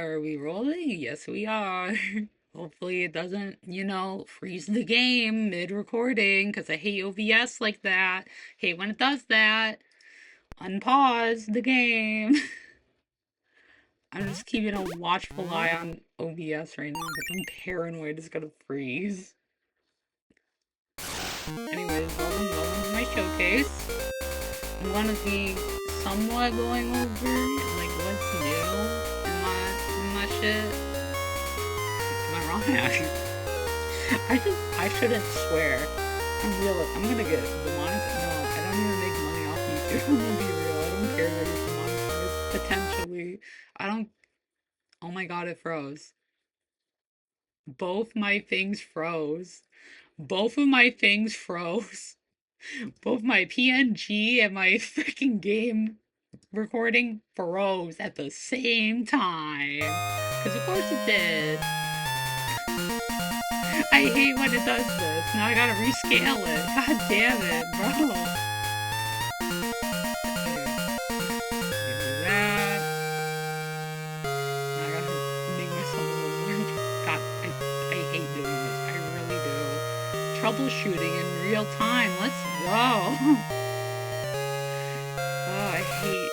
Are we rolling? Yes, we are. Hopefully it doesn't, freeze the game mid-recording, because I hate OBS like that. Hate when it does that. Unpause the game. I'm just keeping a watchful eye on OBS right now, because I'm paranoid it's gonna freeze. Anyways, welcome to my showcase. I'm gonna be somewhat going over, like, what's new in my shit. Am I wrong? I shouldn't swear. I'm gonna get demonetized. No, I don't even make money off YouTube. I'm gonna be real. I don't care if it's demonetized. Potentially. I don't. Oh my god, it froze. Both my things froze. Both of my things froze. Both my PNG and my freaking game recording froze at the same time. Because of course it did. I hate when it does this. Now I gotta rescale it. God damn it, bro. Do that. Now I gotta make myself a little more. God, I hate doing this. I really do. Troubleshooting in real time. Let's go. Oh, I hate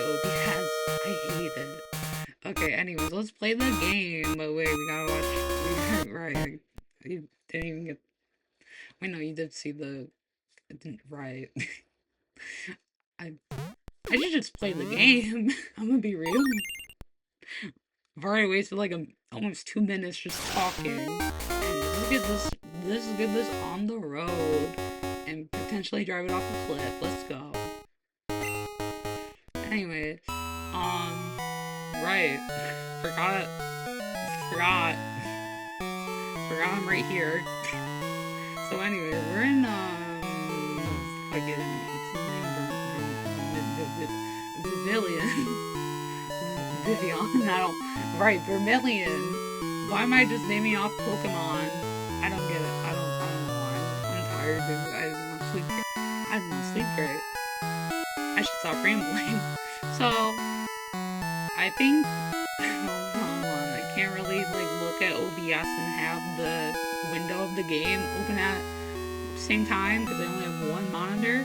OBS. I hate it. Okay, anyways, let's play the game. But wait, we gotta watch. Right. You didn't even get. Wait, no, you did see the. Right. I I should just play the game. I'm gonna be real. I've already wasted like almost 2 minutes just talking. And let's get this on the road and potentially drive it off a cliff. Let's go. Anyway, right. Forgot. Forgot I'm right here. So anyway, we're in fucking what's his name? Vivian. Vivian. I don't. Right, Vermilion. Why am I just naming off Pokemon? I don't get it. I don't know why. I'm tired, dude. I didn't want to sleep. I didn't want to sleep great. I should stop rambling. So, I think. Hold on. I can't really like look at OBS and have the window of the game open at the same time because I only have one monitor.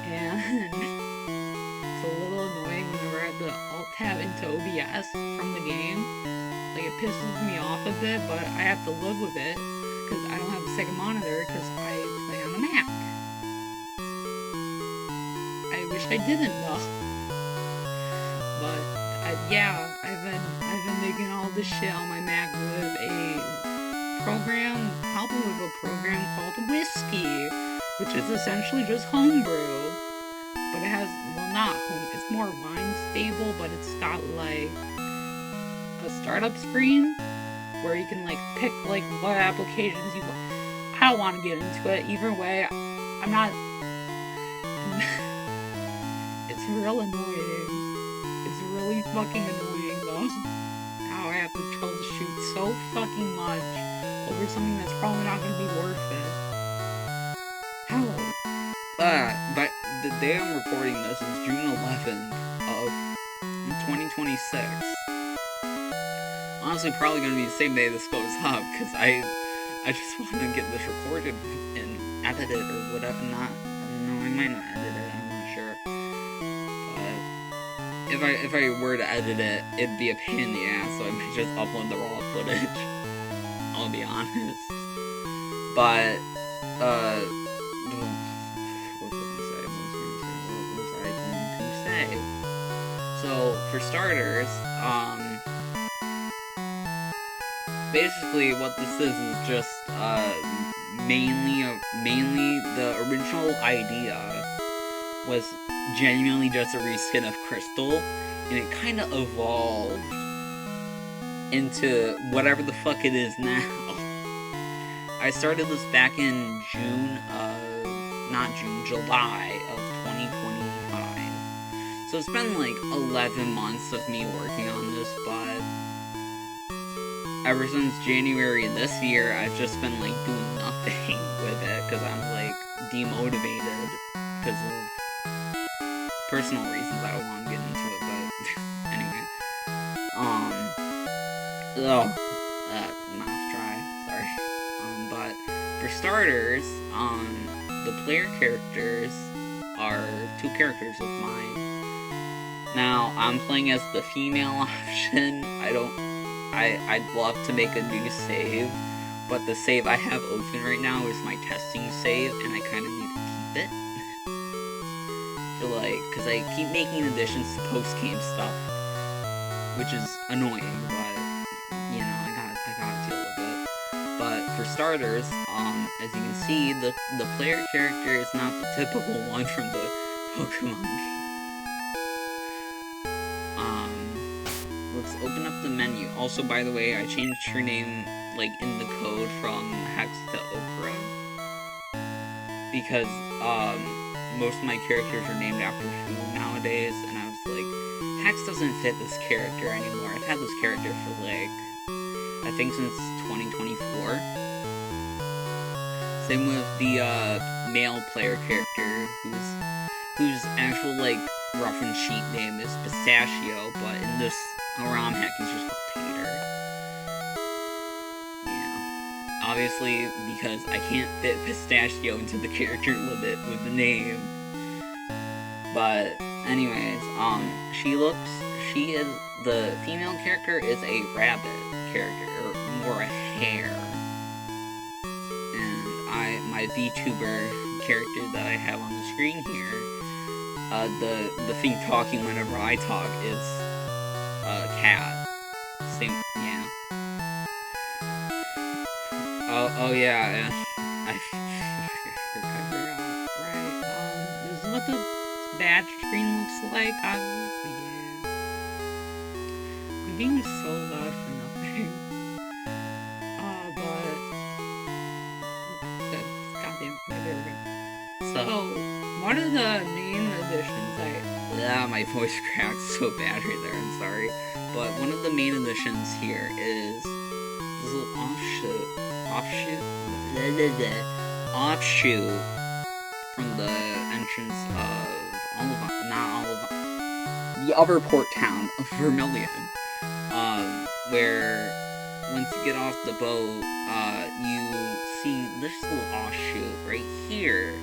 And it's a little annoying whenever I have to alt tab into OBS from the game. Like, it pisses me off a bit, but I have to live with it because I don't have a second monitor because I play on a Mac. I wish I didn't though. But yeah, I've been making all this shit on my Mac with a program, probably with a program called Whiskey, which is essentially just homebrew. But it has, well, not home, it's more Vine stable, but it's got like a startup screen where you can like pick like what applications you want. I don't want to get into it. Either way, I'm not. It's real annoying. It's really fucking annoying though. How I have to troubleshoot so fucking much over something that's probably not going to be worth it. How? But the day I'm recording this is June 11th of 2026. Honestly, probably going to be the same day this goes up, because I just want to get this recorded and edited or whatever. No, I might not edit it, I'm not sure. But if I were to edit it, it'd be a pain in the ass, so I might just upload the raw footage. I'll be honest. But, so, for starters, basically what this is just, mainly the original idea was genuinely just a reskin of Crystal, and it kind of evolved into whatever the fuck it is now. I started this back in July of 2025. So it's been like 11 months of me working on this, but ever since January this year, I've just been like doing nothing with it because I'm like demotivated because of personal reasons. I don't want to get into it, but anyway. Oh, mouth dry. Sorry. But for starters, the player characters are two characters of mine. Now I'm playing as the female option. I'd love to make a new save, but the save I have open right now is my testing save, and I kind of need to keep it. Cause I keep making additions to post-game stuff, which is annoying, but, you know, I gotta deal with it. But for starters, as you can see, the player character is not the typical one from the Pokemon game. Let's open up the menu. Also, by the way, I changed her name, like, in the code from Hex to Okra. Because, most of my characters are named after food nowadays, and I was like, Hex doesn't fit this character anymore. I've had this character for, like, I think since 2024. Same with the, male player character, whose actual, like, rough and cheat name is Pistachio, but in this romhack he's just called Tater. Yeah. Obviously, because I can't fit Pistachio into the character limit with the name. But, anyways, the female character is a rabbit character, or more a hare. And my VTuber character that I have on the screen here, the thing talking whenever I talk is a cat. Same, yeah. Oh yeah, I forgot, right, this is what the badge screen looks like, yeah. I'm being so loud for nothing. But, goddamn, there we go. So, one of the main additions, my voice cracked so bad right there, I'm sorry. But one of the main additions here is this little offshoot from the entrance of the other port town of Vermilion. Where once you get off the boat, you see this little offshoot right here.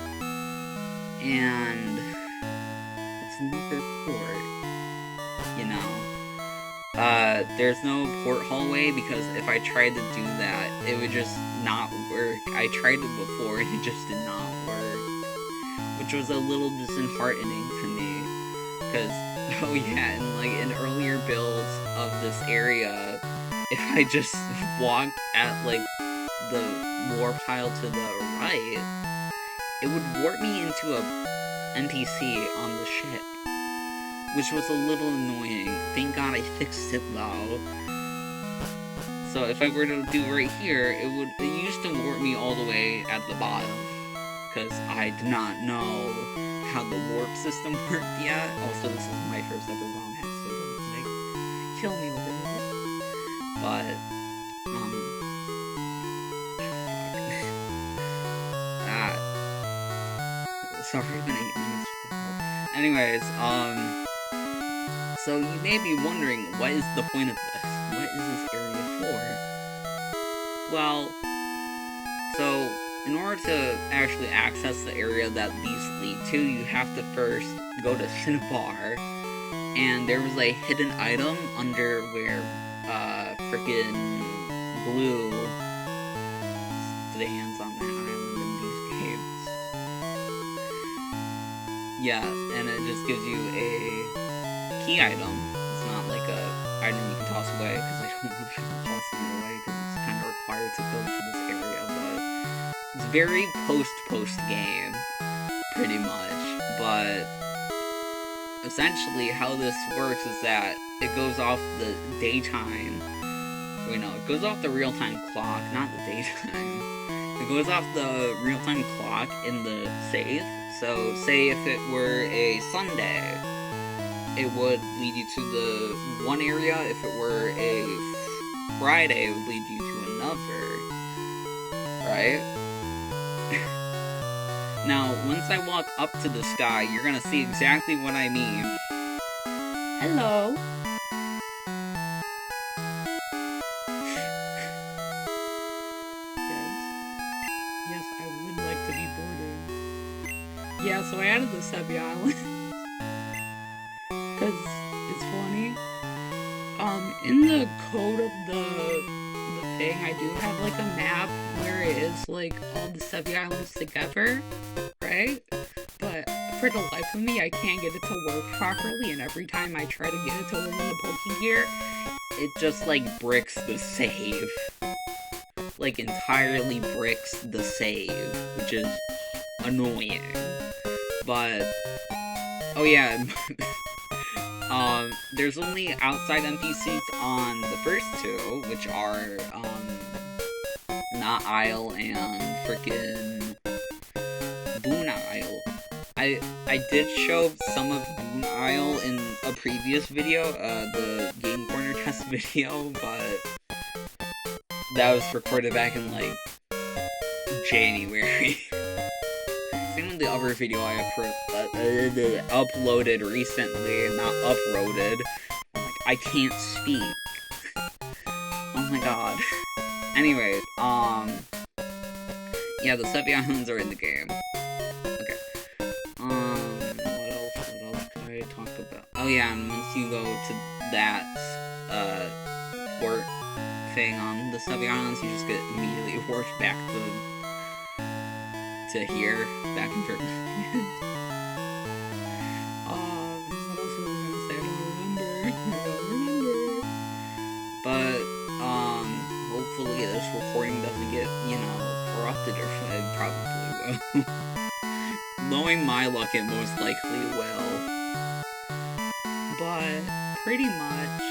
And it's another port, you know. There's no port hallway because if I tried to do that, it would just not work. I tried it before and it just did not work, which was a little disheartening to me. Because, oh yeah, in earlier builds of this area, if I just walked at, like, the warp tile to the right, it would warp me into a NPC on the ship, which was a little annoying. Thank God I fixed it though. So if I were to do right here, it used to warp me all the way at the bottom, because I did not know how the warp system worked yet. Also, this is my first ever romhack, so don't, like, kill me over this. But, sorry, I've been 8 minutes for the hell. Anyways, so you may be wondering, what is the point of this? What is this area for? Well, so, in order to actually access the area that these lead to, you have to first go to Cinnabar, and there was a hidden item under where, frickin' Blue stands on that island in these caves. Yeah, and it just gives you a key item. It's not like a item you can toss away, because I don't know if you can toss it away, because it's kind of required to go to this area, but it's very post game, pretty much. But essentially how this works is that it goes off the daytime. Wait, no, it goes off the real-time clock, not the daytime. It goes off the real-time clock in the save. So, say if it were a Sunday, it would lead you to the one area. If it were a Friday, it would lead you to another. Right? Now, once I walk up to the sky, you're gonna see exactly what I mean. Hello. Yeah, so I added the Seppi Island because it's funny. In the code of the thing, I do have like a map where it is like all the Seppi Islands together, right? But for the life of me, I can't get it to work properly, and every time I try to get it to work in the Pokegear, it just like bricks the save. Like entirely bricks the save, which is annoying. But oh yeah, there's only outside NPCs on the first two, which are Knot Isle and frickin' Boon Isle. I did show some of Boon Isle in a previous video, the Game Corner test video, but that was recorded back in like January. Same with the other video I uploaded recently, not uploaded. Like, I can't speak. Oh my god. Anyways, yeah, the Seppi Islands are in the game. Okay. What else could I talk about? Oh yeah, and once you go to that, port thing on the Seppi Islands, you just get immediately warped back to here, back in Vermilion. What else was I gonna say? I don't remember. But, hopefully this recording doesn't get, you know, corrupted, or it probably will. Knowing my luck, it most likely will. But, pretty much,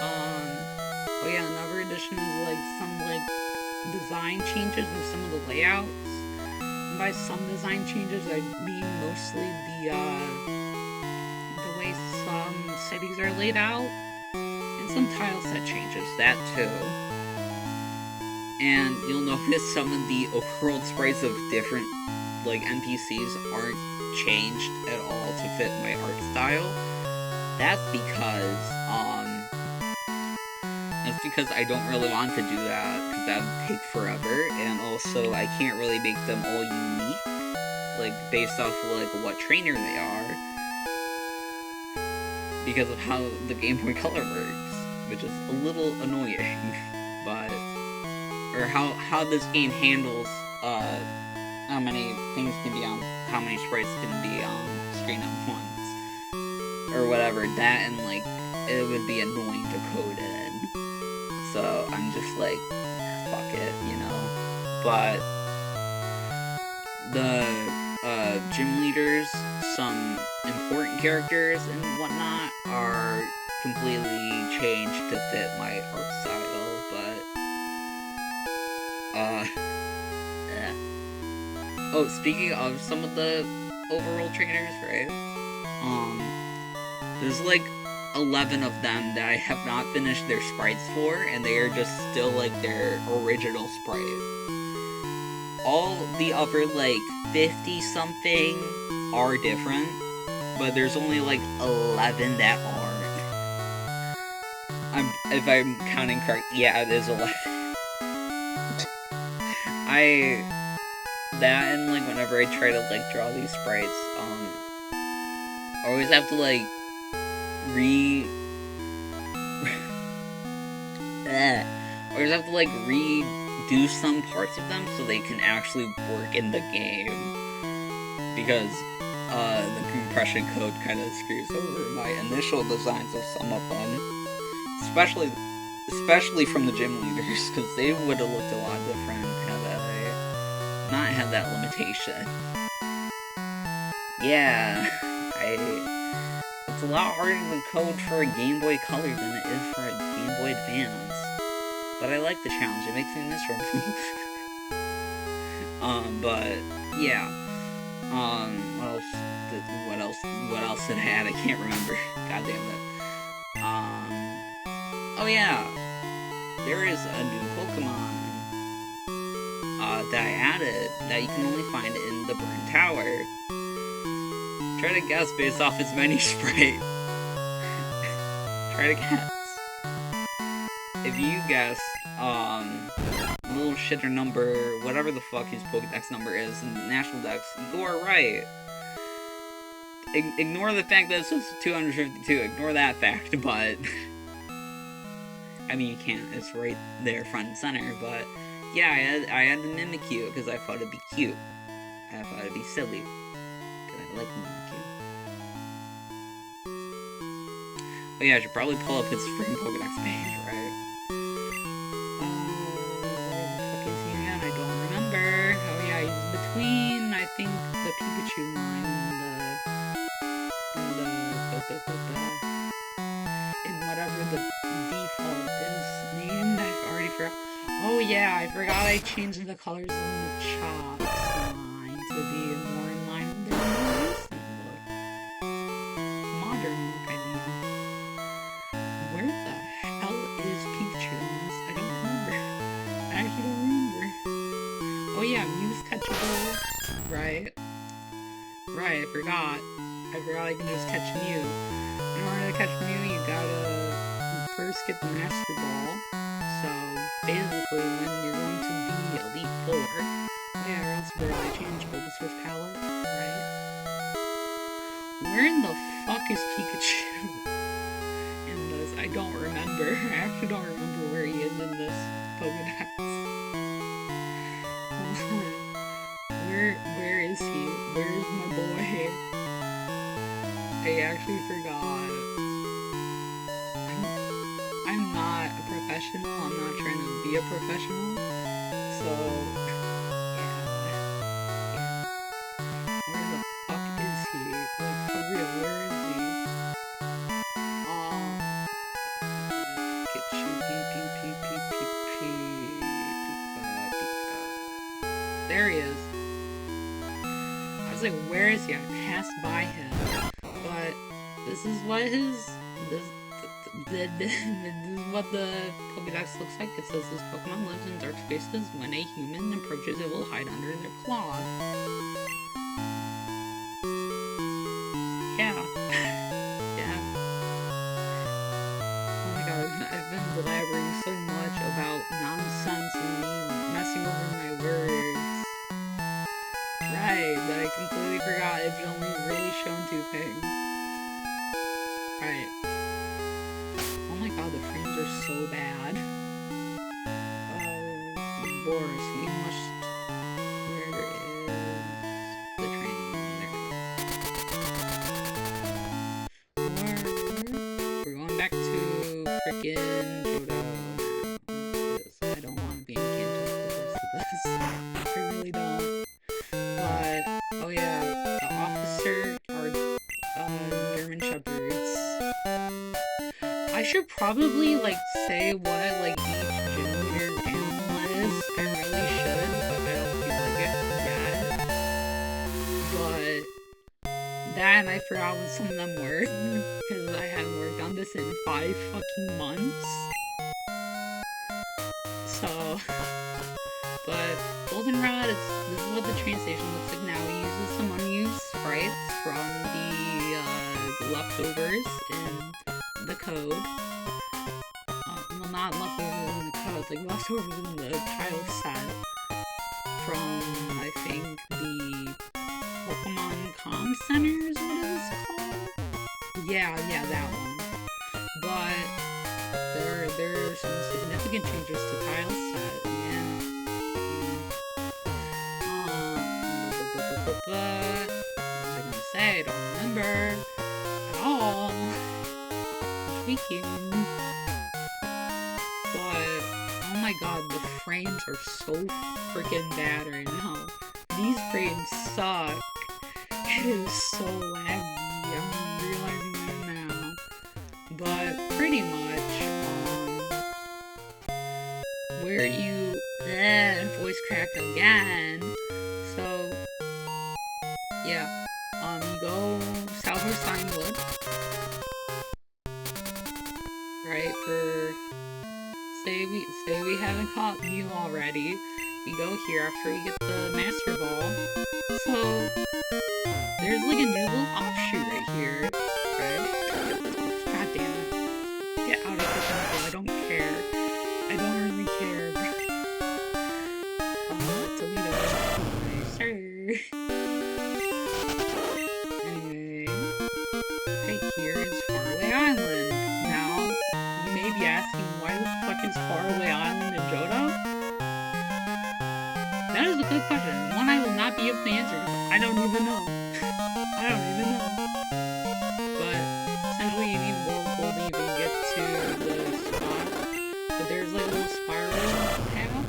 oh yeah, another addition is, like, some, like, design changes in some of the layouts. And by some design changes, I mean mostly the way some cities are laid out. And some tile set changes, that too. And you'll notice some of the overworld sprites of different, like, NPCs aren't changed at all to fit my art style. That's because I don't really want to do that, because that would take forever, and also I can't really make them all unique, like, based off of, like, what trainer they are, because of how the Game Boy Color works, which is a little annoying, but, or how this game handles, how many things can be on, how many sprites can be on screen at once, or whatever, that and, like, it would be annoying to code in. So I'm just like, fuck it, you know. But the gym leaders, some important characters and whatnot, are completely changed to fit my art style. But oh, speaking of some of the overworld trainers, right? There's like 11 of them that I have not finished their sprites for, and they are just still like their original sprite. All the other like 50 something are different, but there's only like 11 that aren't. If I'm counting correct, yeah, it is 11. That and like whenever I try to like draw these sprites, I always have to like redo some parts of them so they can actually work in the game, because the compression code kind of screws over my initial designs of some of them, especially from the gym leaders, because they would have looked a lot different had I not had that limitation. Yeah, it's a lot harder to code for a Game Boy Color than it is for a Game Boy Advance. But I like the challenge, it makes me miserable. But, yeah. What else did I add? I can't remember. God damn it. Oh yeah. There is a new Pokemon that I added that you can only find in the Burn Tower. Try to guess based off its menu sprite. Try to guess. If you guess, little shitter number, whatever the fuck his Pokedex number is in the National Dex, you are right. Ignore the fact that it says 252, ignore that fact, but... I mean, you can't, it's right there front and center, but... Yeah, I had to Mimikyu, because I thought it'd be cute. I thought it'd be silly. Because I like Mimikyu. But yeah, I should probably pull up his freaking Pokedex page, right? Where the fuck is he again? I don't remember. Oh yeah, he's between, I think, the Pikachu line and whatever the default is named. I already forgot. Oh yeah, I forgot I changed the colors on the chops line to be more in line with their more recent look. Modern look, I mean. Where the hell is Pikachu in this? I don't remember. I actually don't remember. Oh yeah, Mew's catchable. Right. Right, I forgot I can just catch Mew. In order to catch Mew, you gotta first get the Master Ball. So, basically, when you're going to be Elite Four, oh yeah, or else you better change Bulbasaur's palette, right? Where in the fuck is Pikachu in this? I don't remember. I actually don't remember where he is in this Pokedex. Where is he? Where's my boy? I actually forgot. I'm not a professional. I'm not trying to be a professional. So, yeah. Where the fuck is he? Like, for real, where is he? Pikachu, Pika. There he is. I was like, where is he? I passed by him. But this is what this is what the Pokedex looks like. It says this Pokemon lives in dark spaces. When a human approaches, it will hide under their claw. Yeah. Yeah. Oh my god, I've been blabbering so much about nonsense and me messing over my words. Right, that I completely forgot I've only really shown two things. Right. Oh my god, the frames are so bad. Boris, we must... Where is the train? There we go. We're going back to frickin' Johto now. I don't want to be in Kanto for the rest of this. I really don't. But, oh yeah, the officer are German Shepherds. I should probably, like, say what, like, each gym leader's animal is. I really should, but I don't feel like it yet. But, that and I forgot what some of them were, because I haven't worked on this in 5 fucking months. So, but Goldenrod, this is what the train station looks like now. It uses some unused sprites from the leftovers in the code. Well, not leftovers in the code, like leftovers in the tile set from, I think, the Pokemon Comm Center is what it is called? Yeah, that one. But there are some significant changes to tile set, yeah. What was I gonna say? I don't remember at all. Tweaking. But, oh my god, the frames are so freaking bad right now. These frames suck. It is so laggy. I'm realizing that now. But, pretty much, where you... voice crack again. So, yeah. You go south of Steinwood. Right, for... Say we haven't caught Mew already. We go here after we get the Master Ball. So, there's like a new little offshoot right here. Right? God damn it. Get out of the temple. I don't care. I don't really care. be asking, why the fuck is Faraway Island in Johto? That is a good question. One I will not be able to answer because I don't even know. I don't even know. But essentially you need Whirlpool to even get to the spot. But there's like a little spiral path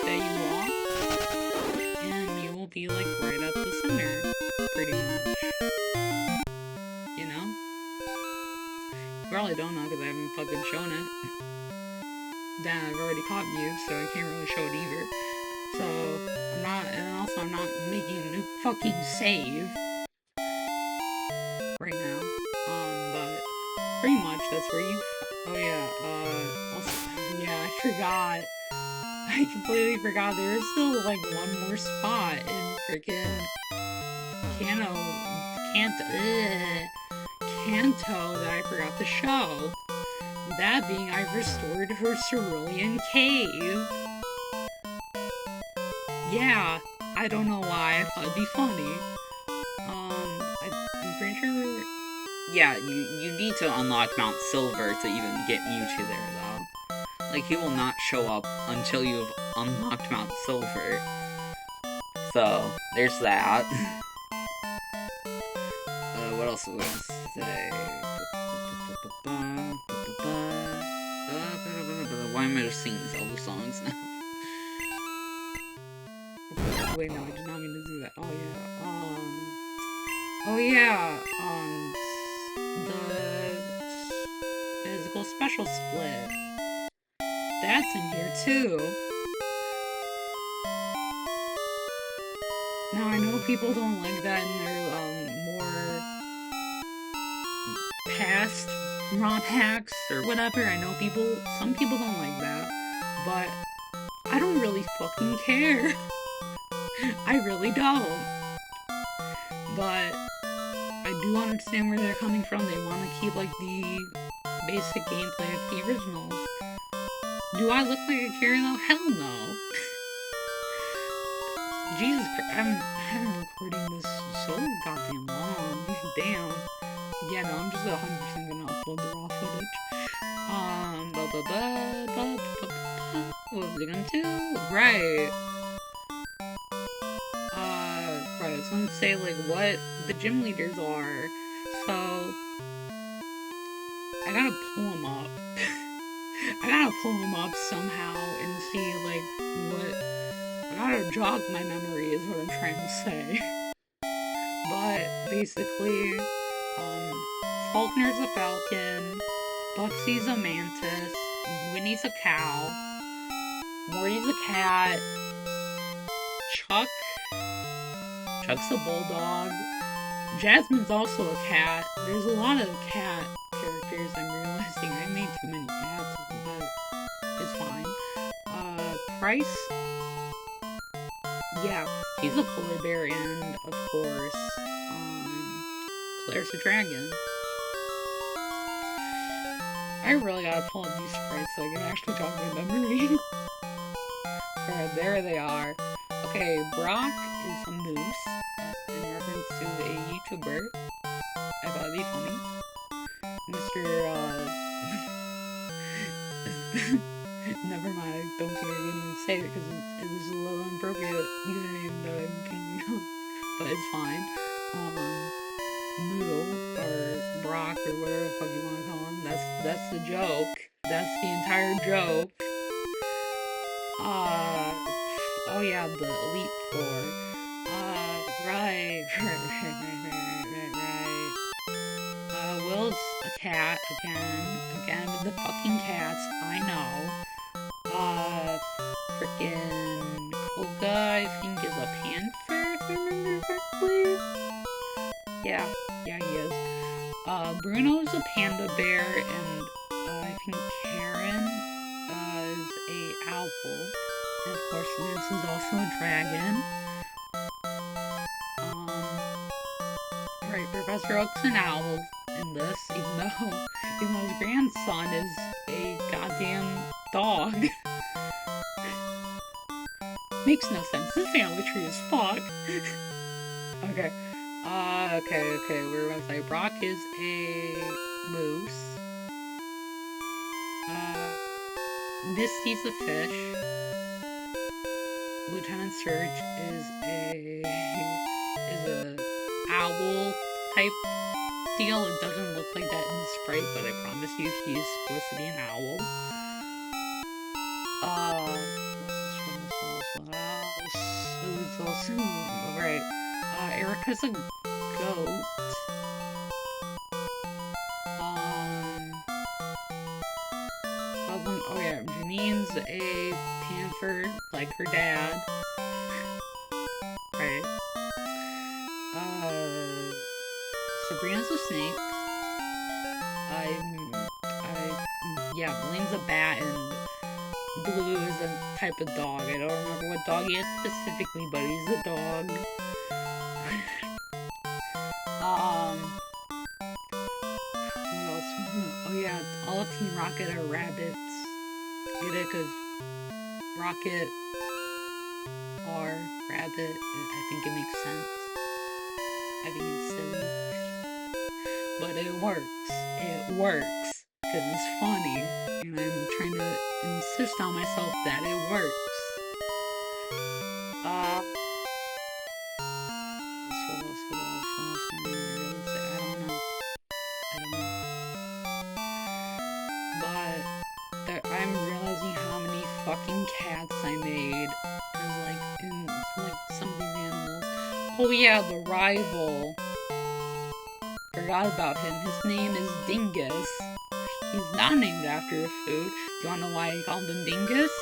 that you walk, and you will be like right at the center, pretty much. You know? You probably don't know because I haven't fucking shown it. Then I've already caught you, so I can't really show it either. So, I'm not, and also I'm not making a new fucking save right now. But pretty much that's where you, oh yeah, also, yeah, I forgot. I completely forgot there is still like one more spot in freaking Kanto that I forgot to show. That being, I've restored her cerulean cave. Yeah, I don't know why. I thought it'd be funny. I'm pretty sure. Yeah, you need to unlock Mount Silver to even get Mewtwo there, though. Like, he will not show up until you've unlocked Mount Silver. So, there's that. What else was I gonna say? Why am I just singing Zelda songs now? Wait, no, I did not mean to do that. Oh yeah, the physical special split. That's in here too. Now I know people don't like that in their more past romhacks or whatever. I know some people don't like that, but I don't really fucking care. I really don't. But I do understand where they're coming from. They want to keep like the basic gameplay of the originals. Do I look like a carry though? Hell no. Jesus Christ, I've been recording this so goddamn long. Damn. Yeah, no, I'm just 100% gonna upload the raw footage. What was I gonna do? Right. Right, I was gonna say, like, what the gym leaders are. So, I gotta pull them up. I gotta pull them up somehow and see, like, what. I gotta jog my memory, is what I'm trying to say. But, basically, Faulkner's a falcon, Buxy's a mantis, Winnie's a cow, Morty's a cat, Chuck's a bulldog, Jasmine's also a cat. There's a lot of cat characters, I'm realizing. I made too many cats, but it's fine. Price? Yeah, he's a polar bear, and, of course, Claire's a dragon. I really gotta pull up these sprites so I can actually jog my memory. Alright, there they are. Okay, Brock is a moose, in reference to a YouTuber. I thought it'd be funny. Mr. Never mind, I don't think I can even say it because it's a little inappropriate username that I'm picking up. But it's fine. Noodle, or Brock, or whatever the fuck you want to call him. That's the joke. That's the entire joke. Oh yeah, the Elite Four. Right. Will's a cat, again with the fucking cats, I know. Frickin' Koga, I think, is a panther, if I remember correctly. Yeah, he is. Bruno's a panda bear, and I think Karen is a owl. And of course, Lance is also a dragon. Right, Professor Oak's an owl in this, even though his grandson is a goddamn dog. Makes no sense. This family tree is fuck. Okay. Okay, where was I? Brock is a moose. Misty's a fish. Lieutenant Surge is a owl type deal. It doesn't look like that in Sprite, but I promise you he's supposed to be an owl. What else? Alright. Erica's a goat. Oh yeah, Janine's a panther, like her dad. Right. Sabrina's a snake. Yeah, Blaine's a bat, and Blue is a type of dog. I don't remember what dog he is specifically, but he's a dog. What else? Oh yeah, all of Team Rocket are rabbits. Get it? Because Rocket or rabbit, I think it makes sense. I think it's silly. But it works. It works. Because it's funny. And I'm trying to insist on myself that it works. What else can I really say? I don't know. But I'm realizing how many fucking cats I made. There's like in like some of these animals. Oh yeah, the rival. Forgot about him. His name is Dingus. He's not named after a food. Do you wanna know why I called him Dingus?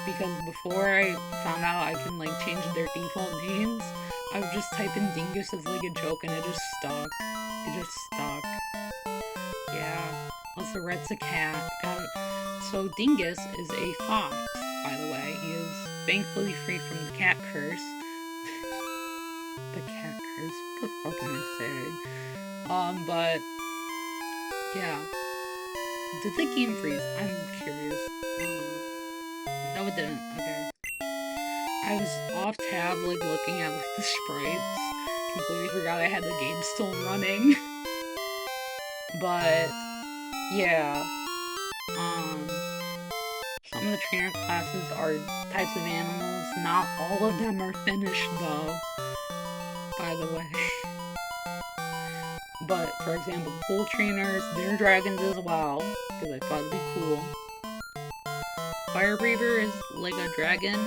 Because before I found out I can like change their default names, I would just type in Dingus as like a joke and it just stuck. Yeah. Also, Red's a cat. So Dingus is a fox, by the way. He is thankfully free from the cat curse. The cat curse? What the fuck am I saying? But yeah. Did the game freeze? I'm curious. No, it didn't. Okay. I was off tab, like, looking at, like, the sprites. Completely forgot I had the game still running. But, yeah. Some of the trainer classes are types of animals. Not all of them are finished, though. By the way. But, for example, pool trainers, they're dragons as well. Because I thought it'd be cool. Fire Breather is like a dragon.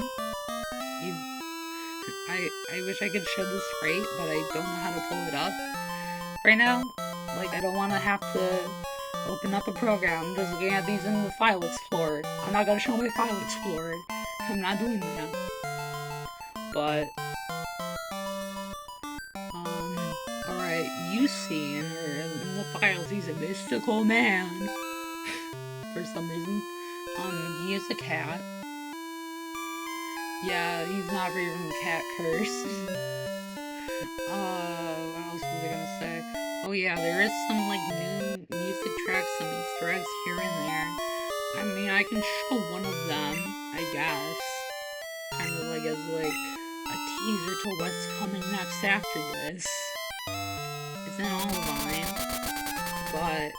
I wish I could show the sprite, but I don't know how to pull it up right now. Like, I don't want to have to open up a program. I'm just looking at these in the File Explorer. I'm not going to show my File Explorer. I'm not doing that. But, alright, you see in the files, he's a mystical man. For some reason. He is a cat. Yeah, he's not free from the cat curse. What else was I gonna say? Oh yeah, there is some, like, new music tracks, some Easter eggs here and there. I mean, I can show one of them, I guess. Kind of like as, like, a teaser to what's coming next after this. It's in all of mine. But...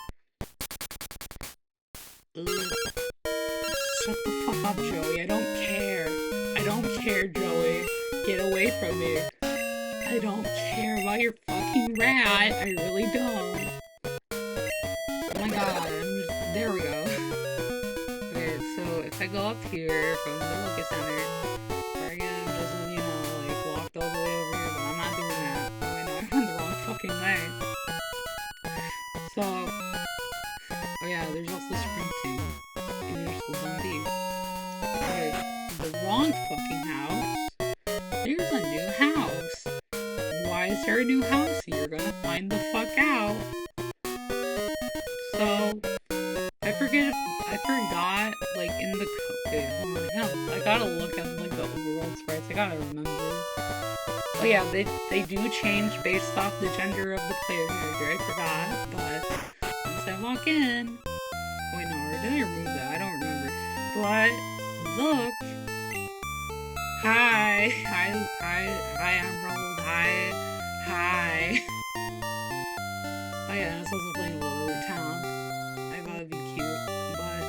Shut the fuck up, Joey. I don't care. I don't care, Joey. Get away from me. I don't care about your fucking rat. I really don't. Oh my god. There we go. Okay, so if I go up here from the Lucas Center, we're gonna just, you know, like, walk all the way over here, but I'm not doing that. Oh, wait, no, I went the wrong fucking way. So, oh yeah, there's also sprinting. Okay, the wrong fucking house. There's a new house. Why is there a new house? You're gonna find the fuck out. So, I forgot, like, in the, okay, hold on, hell, I gotta look at, like, the overworld sprites, I gotta remember. Oh yeah, they do change based off the gender of the player character, I forgot, but once I walk in, wait, no, or did I remove that? I don't remember. But, look. Hi, Emerald. Hi. Oh yeah, it's also playing a little town. I thought it'd be cute, but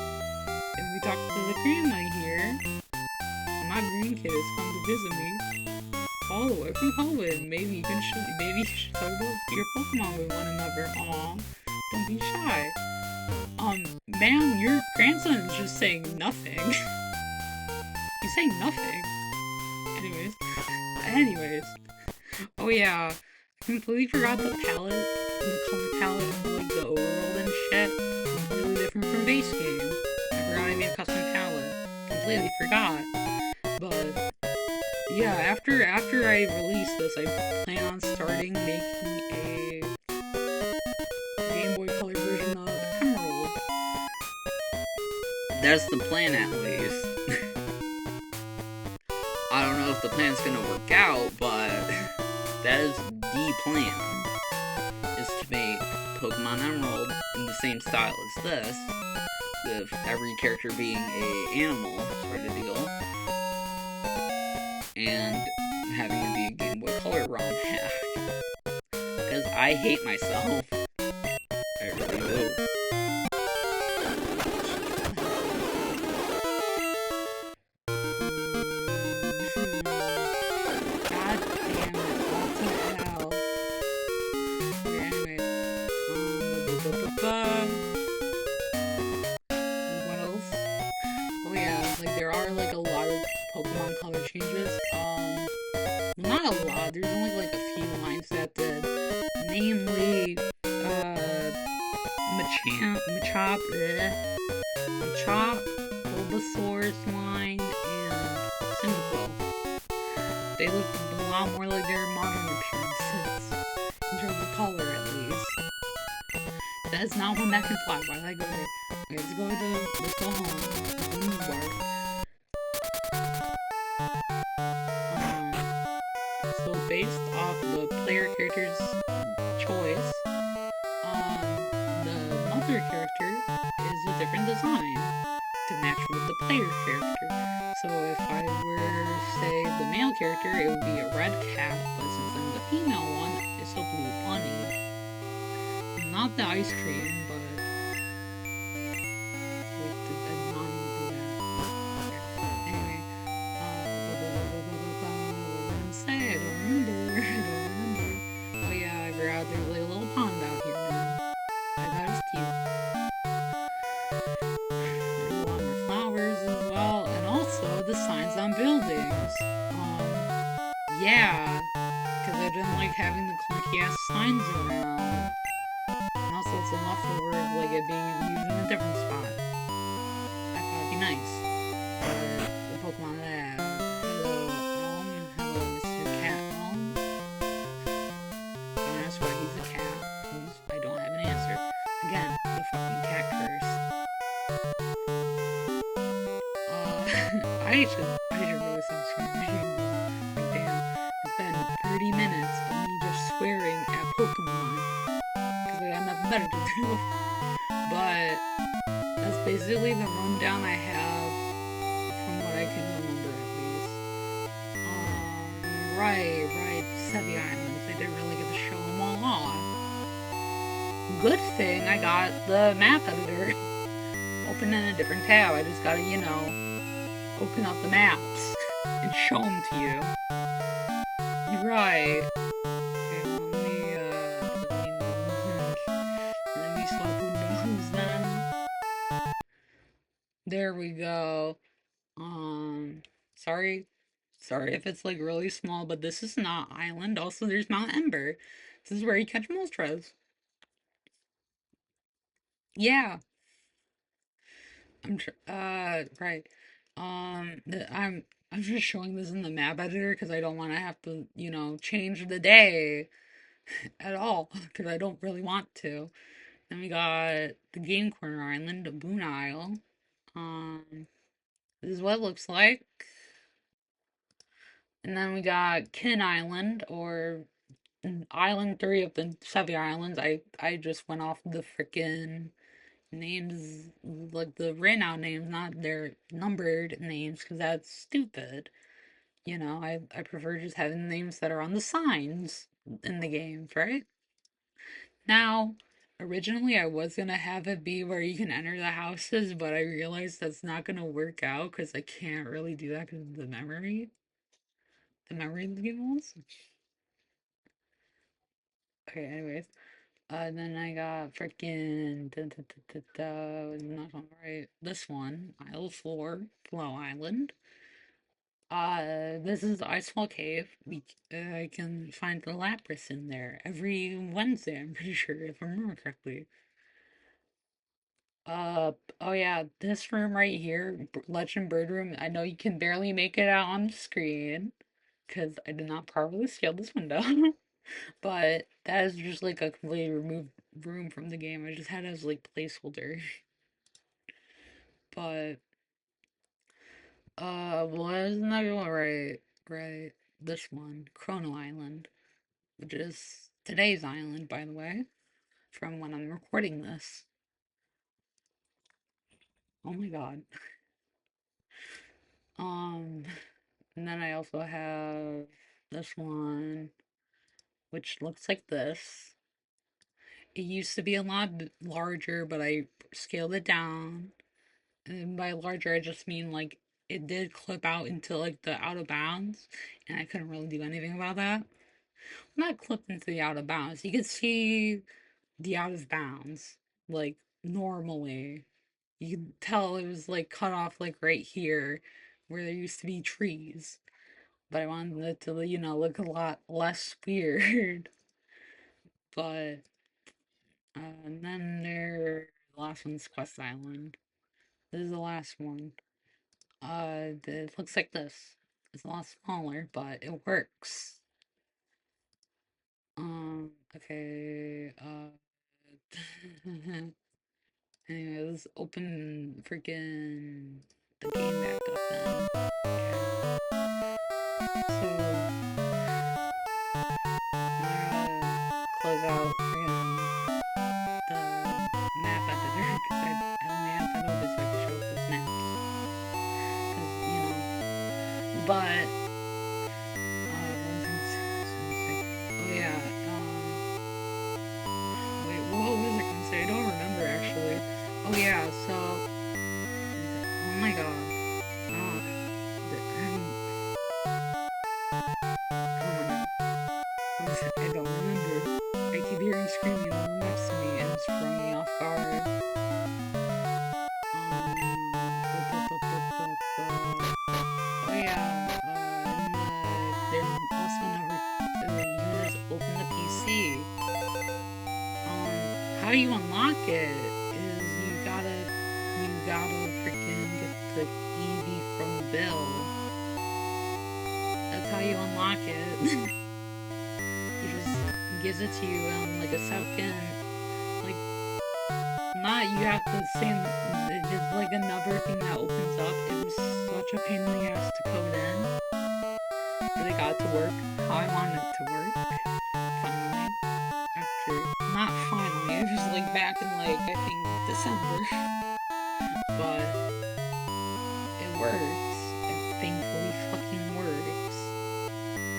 kids come to visit me all the way from Holland. Maybe you should talk about your Pokemon with one another. Aw, don't be shy. Ma'am, your grandson is just saying nothing. He's saying nothing. Anyways, anyways. Oh yeah, I completely forgot the color palette of like the overworld and shit. Completely different from base game. I forgot I made a custom palette. Completely forgot. But yeah, after I release this, I plan on starting making a Game Boy Color version of Emerald. That's the plan, at least. I don't know if the plan's gonna work out, but that is the plan. Is to make Pokemon Emerald in the same style as this, with every character being a animal sort of deal, and having it be a Game Boy Color ROM hack. Because I hate myself. I really do. God damn it, what the hell? Okay, anyway. What else? Oh yeah, like there are like a lot of Pokemon color changes. Not a lot, there's only like a few lines that did. Namely, Machop, Bulbasaur's line, and Cyndaquil. They look a lot more like their modern appearances, in terms of color at least. That's not one that can fly, why did I go there? Okay, let's go home. So based off the player character's choice, the mother character is a different design to match with the player character. So if I were, say, the male character, it would be a red cat, but since I'm the female one, it's a blue bunny. Not the ice cream, but wait, did I not even do that? Okay. Anyway, what did I say? I don't remember. I don't remember. Oh yeah, I forgot there's like a little pond out here now. I thought it was cute. There's a lot more flowers as well, and also the signs on buildings. Yeah, because I didn't like having the clunky ass signs around. And also it's a leftover of like it being used in a different spot. I thought it'd be nice. The Pokemon Lab. Hello, hello, Mr. Cat Elm. Don't ask why he's a cat, please. I don't have an answer. Again, the fucking cat curse. I should really stop screaming. Like, damn, it's been 30 minutes of me just swearing at Pokemon. Because I got nothing better to do. But that's basically the rundown I have from what I can remember at least. Right, Sevi Islands. I didn't really get to show them all off. Good thing I got the map editor. Open in a different tab. I just gotta, open up the maps and show them to you. Right. Okay, let me swap windows then. There we go. Sorry. Sorry if it's like really small, but this is not Island. Also, there's Mount Ember. This is where you catch Moltres. Yeah, right. I'm just showing this in the map editor because I don't want to have to, change the day at all because I don't really want to. Then we got the Game Corner Island, the Boon Isle. This is what it looks like. And then we got Kin Island, or Island 3 of the Sevi Islands. I just went off the freaking names, like the written out names, not their numbered names, because that's stupid. I prefer just having the names that are on the signs in the games, right? Now, Originally, I was gonna have it be where you can enter the houses, but I realized that's not gonna work out because I can't really do that because of the memory levels. Okay, anyways. Then I got freaking not on right. This one, Isle 4, Flow Island. This is Icefall Cave. I can find the Lapras in there every Wednesday, I'm pretty sure, if I remember correctly. Uh, oh yeah, this room right here, Legend Bird Room, I know you can barely make it out on the screen, because I did not properly scale this window. But that is just like a completely removed room from the game. I just had it as like placeholder. But wasn't that going right? Right. This one, Chrono Island, which is today's island, by the way, from when I'm recording this. Oh my god. Um, and then I also have this one, which looks like this. It used to be a lot larger, but I scaled it down. And by larger, I just mean like it did clip out into like the out of bounds, and I couldn't really do anything about that. Not clipped into the out of bounds. You could see the out of bounds like normally. You could tell it was like cut off like right here where there used to be trees. But I wanted it to, look a lot less weird. But and then the last one's Quest Island. This is the last one. It looks like this. It's a lot smaller, but it works. Okay, anyway, let's open freaking the game back up then. Okay. So, now I gotta close out freaking the map editor, because I only have that open so I can show up those maps. Because, but what was I gonna say? Oh yeah. Wait, what was I gonna say? I don't remember actually. Oh yeah. So, oh my god. Uh, oh my god. What is it? I don't remember. I keep hearing screaming next to me, and it's throwing me off guard. Oh yeah. There's also another. You can just open the PC. How you unlock it is you gotta freaking get the EV from Bill. That's how you unlock it. He just gives it to you in like a second. Like, not you have to say it's like another thing that opens up. It was such a pain in the ass to code in. But it got to work how I wanted it to work. Finally. After, not finally, it was like back in like, I think, December. But it works. It thankfully fucking works.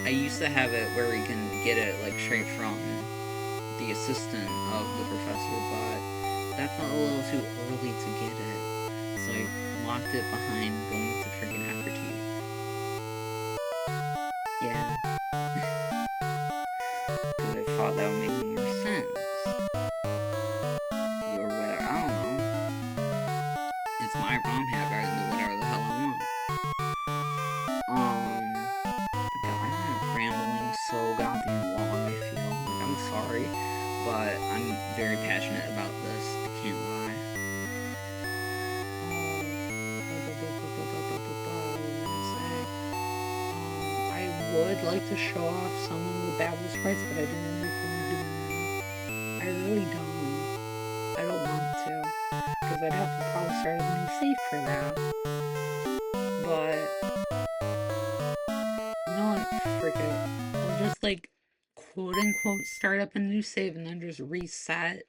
I used to have it where we can get it like straight from the assistant of the professor, but that felt a little too early to get it. So I locked it behind going to freaking Aperty. Yeah. Because I thought that would make more sense. Or whatever, I don't know. It's my romhack, I can do whatever the hell I want. God, I'm rambling so goddamn long, I feel. Like, I'm sorry, but I'm very passionate about this, I can't lie. What was I gonna say? I would like to show off some of the battle sprites, but I don't really feel like doing that. I really don't. I don't want to, because I'd have to probably start a new save for that. But, you know what? Frick it. I'll just like, quote unquote, start up a new save and then just reset.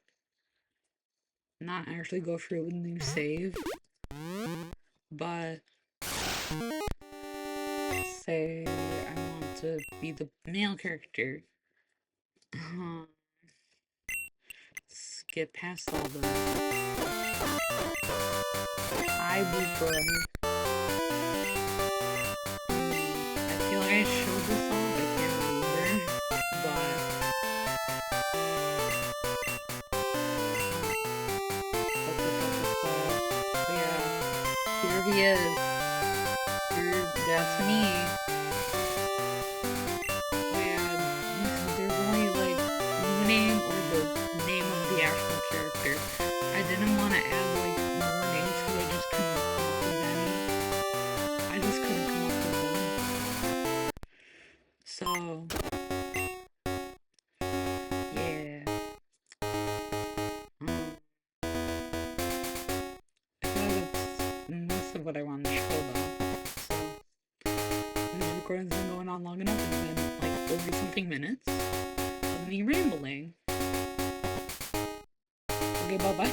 Not actually go through a new save. But, say I want to be the male character. skip past all the ibuprofen. I feel like I showed this off, I can't remember, but yeah, here he is. That's me. Oh yeah, there's only like the name or the name of the actual character. I didn't want to add like more names because I just couldn't come up with any. I just couldn't come up with them. So yeah. I feel like that's most of what I wanted to show though. So this recording's been going on long enough. It's been like over something minutes of me rambling. Okay, bye bye.